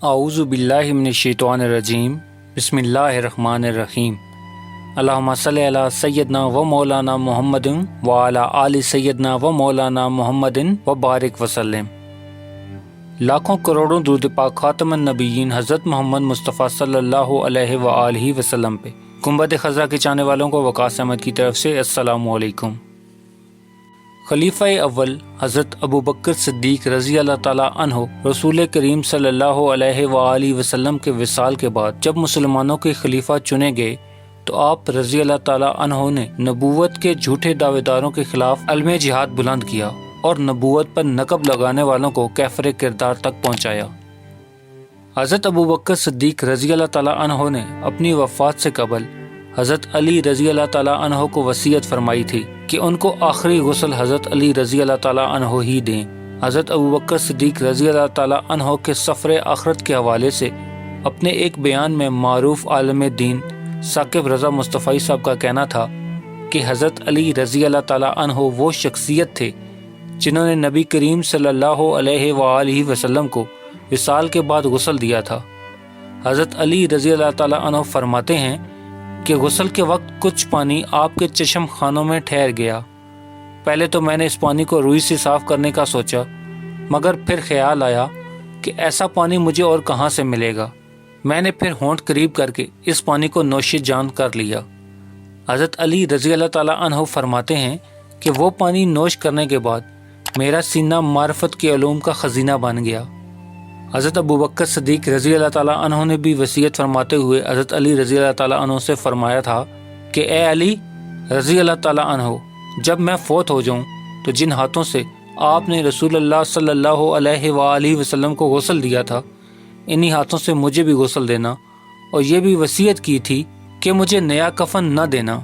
اعوذ باللہ من الشیطان الرجیم بسم اللہ الرحمن الرحیم اللہم صلی علی سیدنا و مولانا محمد وعلی آل سیدنا و مولانا محمد و بارک وسلم۔ لاکھوں کروڑوں درود پاک خاتم النبیین حضرت محمد مصطفیٰ صلی اللہ علیہ وآلہ وسلم پہ۔ گنبد خضرا کے چاہنے والوں کو وقاص احمد کی طرف سے السلام علیکم۔ خلیفہ اول حضرت ابوبکر صدیق رضی اللہ تعالیٰ عنہ رسول کریم صلی اللہ علیہ وآلہ وسلم کے وصال کے بعد جب مسلمانوں کے خلیفہ چنے گئے تو آپ رضی اللہ تعالیٰ عنہ نے نبوت کے جھوٹے دعوے داروں کے خلاف علم جہاد بلند کیا اور نبوت پر نقب لگانے والوں کو کیفر کردار تک پہنچایا۔ حضرت ابوبکر صدیق رضی اللہ تعالیٰ عنہ نے اپنی وفات سے قبل حضرت علی رضی اللہ تعالیٰ عنہ کو وصیت فرمائی تھی کہ ان کو آخری غسل حضرت علی رضی اللہ تعالیٰ عنہ ہی دیں۔ حضرت ابوبکر صدیق رضی اللہ تعالیٰ عنہ کے سفر آخرت کے حوالے سے اپنے ایک بیان میں معروف عالم دین ثاقب رضا مصطفی صاحب کا کہنا تھا کہ حضرت علی رضی اللہ تعالیٰ عنہ وہ شخصیت تھے جنہوں نے نبی کریم صلی اللہ علیہ وآلہ وسلم کو وصال کے بعد غسل دیا تھا۔ حضرت علی رضی اللہ تعالیٰ عنہ فرماتے ہیں کہ غسل کے وقت کچھ پانی آپ کے چشم خانوں میں ٹھہر گیا۔ پہلے تو میں نے اس پانی کو روئی سے صاف کرنے کا سوچا، مگر پھر خیال آیا کہ ایسا پانی مجھے اور کہاں سے ملے گا۔ میں نے پھر ہونٹ قریب کر کے اس پانی کو نوش جان کر لیا۔ حضرت علی رضی اللہ تعالیٰ عنہ فرماتے ہیں کہ وہ پانی نوش کرنے کے بعد میرا سینہ معرفت کے علوم کا خزینہ بن گیا۔ حضرت ابوبکر صدیق رضی اللہ تعالیٰ عنہ نے بھی وصیت فرماتے ہوئے حضرت علی رضی اللہ تعالیٰ عنہ سے فرمایا تھا کہ اے علی رضی اللہ تعالیٰ عنہ، جب میں فوت ہو جاؤں تو جن ہاتھوں سے آپ نے رسول اللہ صلی اللہ علیہ وآلہ وسلم کو غسل دیا تھا، انہی ہاتھوں سے مجھے بھی غسل دینا، اور یہ بھی وصیت کی تھی کہ مجھے نیا کفن نہ دینا،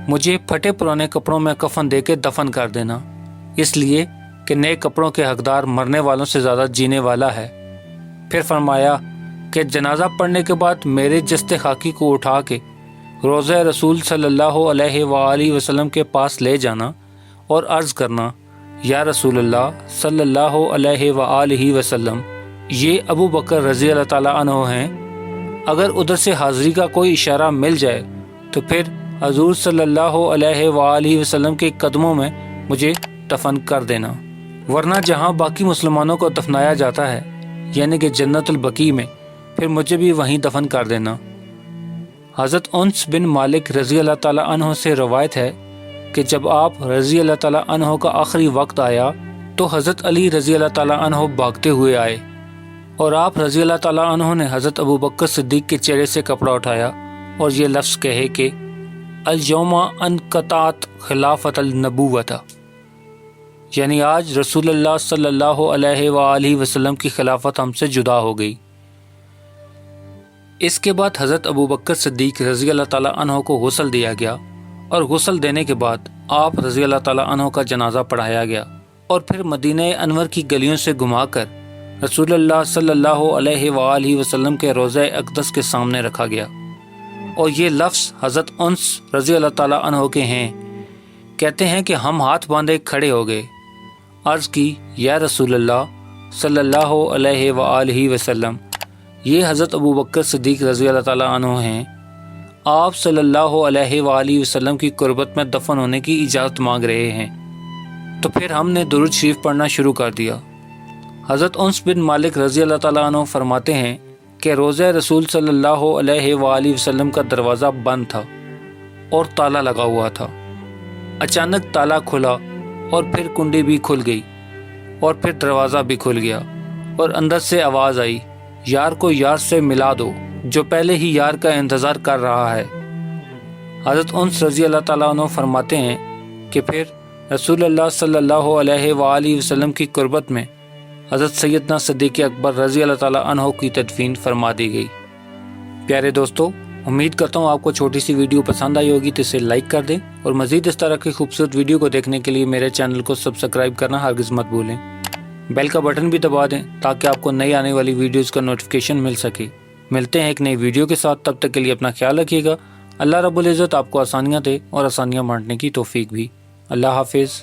مجھے پھٹے پرانے کپڑوں میں کفن دے کے دفن کر دینا، اس لیے کہ نئے کپڑوں کے حقدار مرنے والوں سے زیادہ جینے والا ہے۔ پھر فرمایا کہ جنازہ پڑھنے کے بعد میرے جسد خاکی کو اٹھا کے روضہ رسول صلی اللہ علیہ وآلہ وسلم کے پاس لے جانا اور عرض کرنا، یا رسول اللہ صلی اللہ علیہ وآلہ وسلم، یہ ابو بکر رضی اللہ تعالیٰ عنہ ہیں، اگر ادھر سے حاضری کا کوئی اشارہ مل جائے تو پھر حضور صلی اللہ علیہ وآلہ وسلم کے قدموں میں مجھے دفن کر دینا، ورنہ جہاں باقی مسلمانوں کو دفنایا جاتا ہے یعنی کہ جنت البقیع میں، پھر مجھے بھی وہیں دفن کر دینا۔ حضرت انس بن مالک رضی اللہ تعالیٰ عنہ سے روایت ہے کہ جب آپ رضی اللہ تعالیٰ عنہ کا آخری وقت آیا تو حضرت علی رضی اللہ تعالیٰ عنہ بھاگتے ہوئے آئے اور آپ رضی اللہ تعالیٰ عنہ نے حضرت ابوبکر صدیق کے چہرے سے کپڑا اٹھایا اور یہ لفظ کہے کہ الیوم انقطعت خلافت النبوۃ، یعنی آج رسول اللہ صلی اللہ علیہ وآلہ وسلم کی خلافت ہم سے جدا ہو گئی۔ اس کے بعد حضرت ابوبکر صدیق رضی اللہ تعالیٰ عنہ کو غسل دیا گیا اور غسل دینے کے بعد آپ رضی اللہ تعالیٰ عنہ کا جنازہ پڑھایا گیا اور پھر مدینہ انور کی گلیوں سے گھما کر رسول اللہ صلی اللہ علیہ وآلہ وسلم کے روضہ اقدس کے سامنے رکھا گیا، اور یہ لفظ حضرت انس رضی اللہ تعالیٰ عنہ کے ہیں۔ کہتے ہیں کہ ہم ہاتھ باندھے کھڑے ہو گئے، عرض کی، یا رسول اللہ صلی اللہ علیہ وآلہ وسلم، یہ حضرت ابوبکر صدیق رضی اللہ تعالیٰ عنہ ہیں، آپ صلی اللہ علیہ وآلہ وسلم کی قربت میں دفن ہونے کی اجازت مانگ رہے ہیں۔ تو پھر ہم نے درود شریف پڑھنا شروع کر دیا۔ حضرت انس بن مالک رضی اللہ تعالیٰ عنہ فرماتے ہیں کہ روضہ رسول صلی اللہ علیہ وآلہ وسلم کا دروازہ بند تھا اور تالا لگا ہوا تھا۔ اچانک تالا کھلا اور پھر کنڈی بھی کھل گئی اور پھر دروازہ بھی کھل گیا اور اندر سے آواز آئی، یار کو یار سے ملا دو جو پہلے ہی یار کا انتظار کر رہا ہے۔ حضرت انس رضی اللہ تعالیٰ عنہ فرماتے ہیں کہ پھر رسول اللہ صلی اللہ علیہ وآلہ وسلم کی قربت میں حضرت سیدنا صدیق اکبر رضی اللہ تعالیٰ عنہ کی تدفین فرما دی گئی۔ پیارے دوستو، امید کرتا ہوں آپ کو چھوٹی سی ویڈیو پسند آئی ہوگی تو اسے لائک کر دیں، اور مزید اس طرح کی خوبصورت ویڈیو کو دیکھنے کے لیے میرے چینل کو سبسکرائب کرنا ہرگز مت بھولیں۔ بیل کا بٹن بھی دبا دیں تاکہ آپ کو نئی آنے والی ویڈیوز کا نوٹیفیکیشن مل سکے۔ ملتے ہیں ایک نئی ویڈیو کے ساتھ، تب تک کے لیے اپنا خیال رکھیے گا۔ اللہ رب العزت آپ کو آسانیاں دے اور آسانیاں بانٹنے کی توفیق بھی۔ اللہ حافظ۔